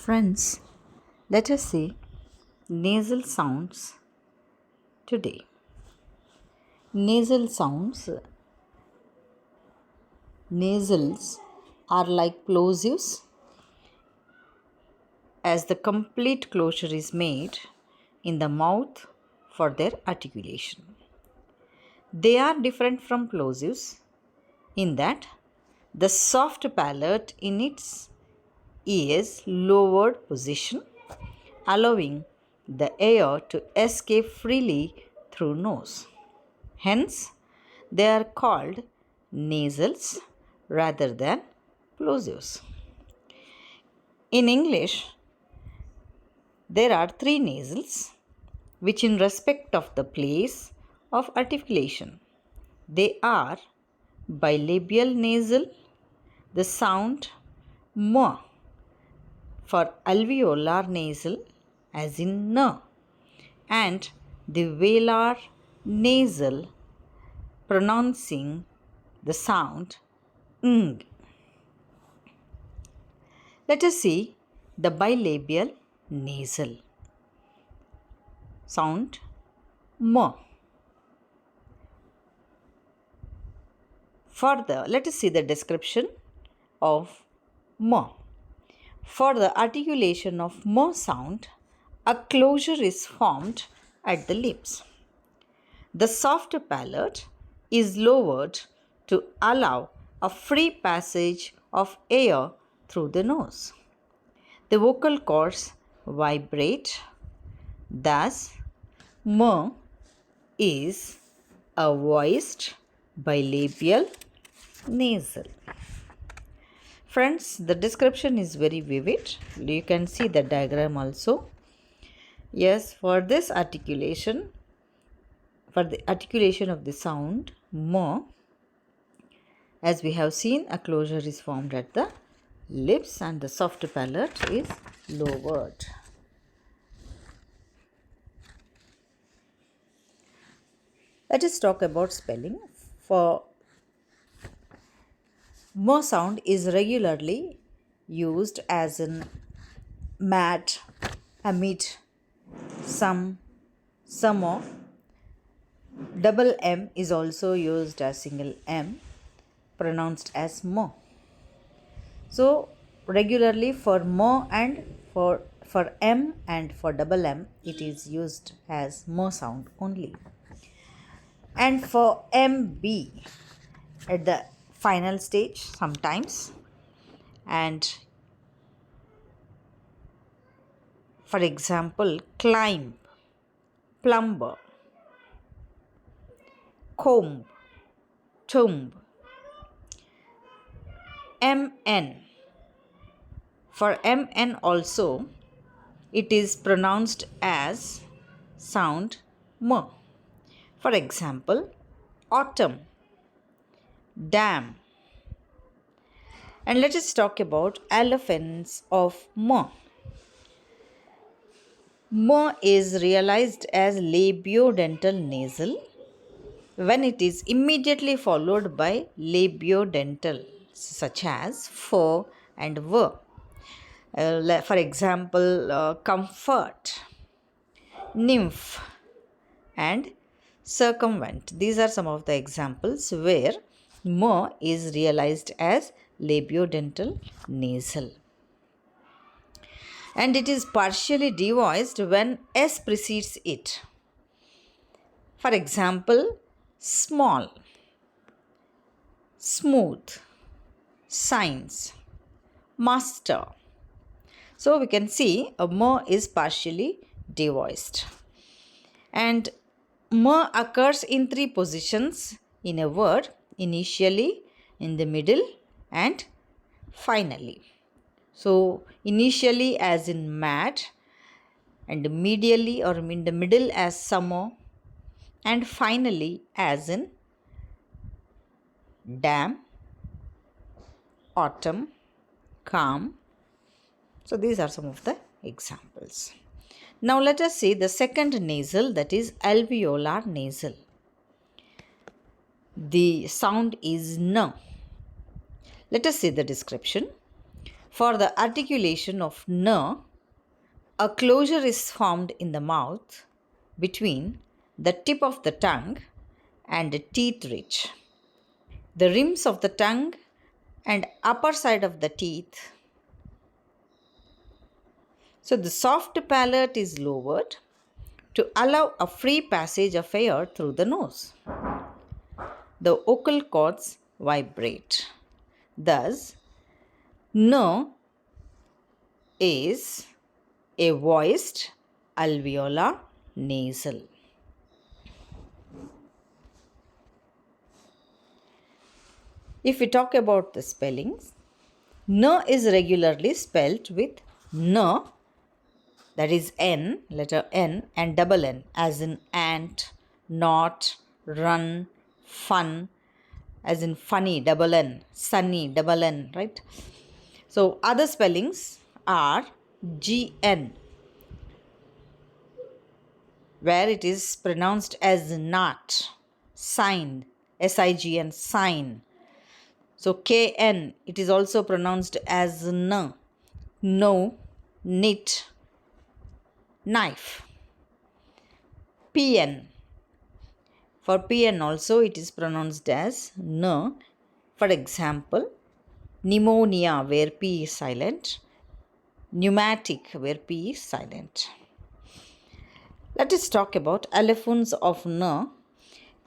Friends, let us see nasal sounds today. Nasal sounds, nasals are like plosives as the complete closure is made in the mouth for their articulation. They are different from plosives in that the soft palate in its is lowered position, allowing the air to escape freely through nose. Hence, they are called nasals rather than plosives. In English, there are three nasals which in respect of the place of articulation. They are bilabial nasal, the sound m for alveolar nasal as in n, and the velar nasal pronouncing the sound ng. Let us see the bilabial nasal sound m. Further, let us see the description of m. For the articulation of m sound, a closure is formed at the lips. The soft palate is lowered to allow a free passage of air through the nose. The vocal cords vibrate. Thus, m is a voiced bilabial nasal. Friends, the description is very vivid. You can see the diagram also. Yes, for this articulation, for the articulation of the sound m, as we have seen, a closure is formed at the lips and the soft palate is lowered. Let us talk about spelling. For m sound is regularly used as in mat, amid, some, more. Double M is also used as single M, pronounced as mo. So regularly for mo and for M and for double M, it is used as mo sound only. And for MB at the final stage sometimes, and for example, climb, plumber, comb, tomb. MN. For MN also, it is pronounced as sound m. For example, autumn, dam. And let us talk about elephants of m. M is realized as labiodental nasal when it is immediately followed by labiodental such as f and v. For example, comfort, nymph and circumvent. These are some of the examples where m is realized as labiodental nasal. And it is partially devoiced when s precedes it. For example, small, smooth, science, master. So we can see a m is partially devoiced. And m occurs in three positions in a word: initially, in the middle, and finally. So initially as in mat, and medially or in the middle as summer, and finally as in dam, autumn, calm. So these are some of the examples. Now let us see the second nasal, that is alveolar nasal. The sound is n. Let us see the description. For the articulation of n, a closure is formed in the mouth between the tip of the tongue and the teeth ridge. The rims of the tongue and upper side of the teeth. So the soft palate is lowered to allow a free passage of air through the nose. The vocal cords vibrate. Thus, n is a voiced alveolar nasal. If we talk about the spellings, n is regularly spelled with n, that is n, letter n, and double n, as in ant, not, run, fun, as in funny, double n, sunny, double n, right? So other spellings are gn, where it is pronounced as not, sign, sign, sign. So kn, it is also pronounced as n, no, knit, knife. Pn, for pn also it is pronounced as n. For example, pneumonia, where p is silent, pneumatic, where p is silent. Let us talk about allophones of n.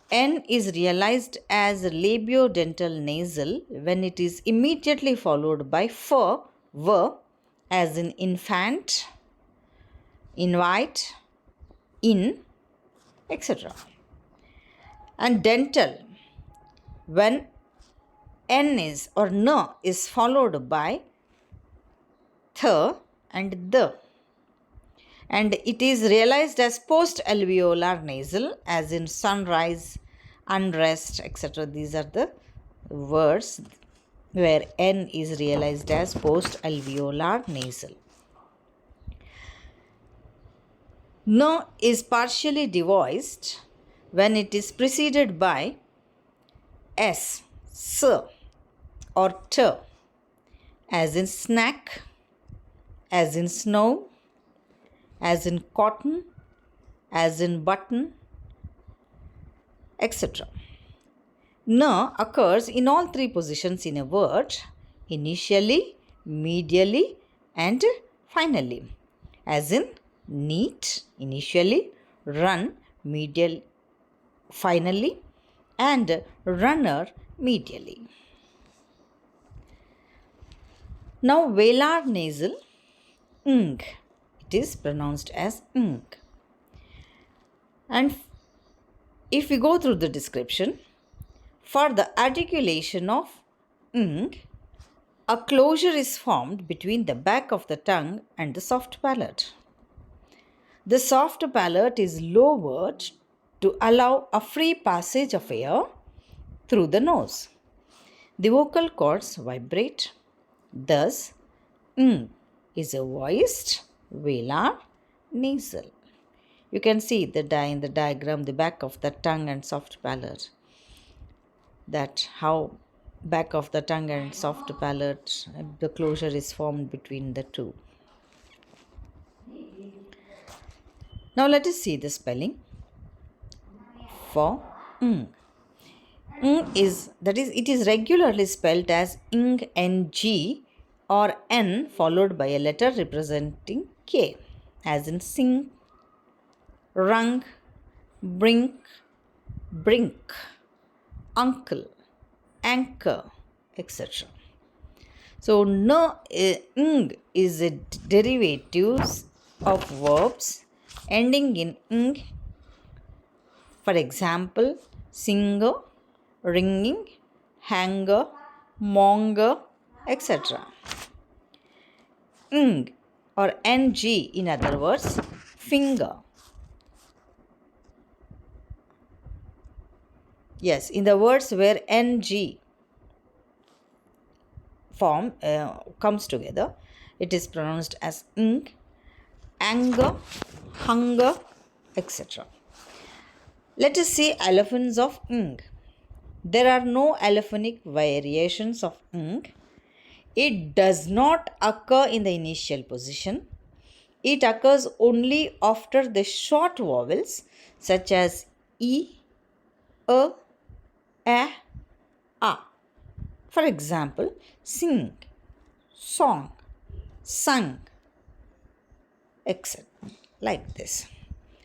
N is realized as labiodental nasal when it is immediately followed by v, as in infant, invite, in, etc. And dental when n is or n is followed by th and the. And it is realized as post-alveolar nasal, as in sunrise, unrest, etc. These are the words where n is realized as post-alveolar nasal. N is partially devoiced when it is preceded by s, or t, as in snack, as in snow, as in cotton, as in button, etc. N occurs in all three positions in a word: initially, medially, and finally, as in neat, initially, run, medial, finally, and runner, medially. Now, velar nasal, ng. It is pronounced as ng. And if we go through the description, for the articulation of ng, a closure is formed between the back of the tongue and the soft palate. The soft palate is lowered to allow a free passage of air through the nose. The vocal cords vibrate. Thus, ng is a voiced velar nasal. You can see in the diagram the back of the tongue and soft palate. That how back of the tongue and soft palate, the closure is formed between the two. Now let us see the spelling for ng. Ng is, that is, it is regularly spelled as ng or n followed by a letter representing k, as in sing, rung, brink, brink, uncle, anchor, etc. So ng is a derivative of verbs ending in ng. For example, singer, ringing, hanger, monger, etc. Ng or ng, in other words, finger. Yes, in the words where ng form comes together, it is pronounced as ng, anger, hunger, etc. Let us see allophones of ng. There are no allophonic variations of ng. It does not occur in the initial position. It occurs only after the short vowels such as E, A, A. For example, sing, song, sung, etc. Like this.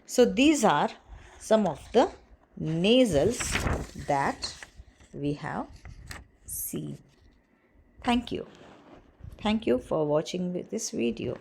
So these are some of the nasals that we have seen. Thank you. Thank you for watching this video.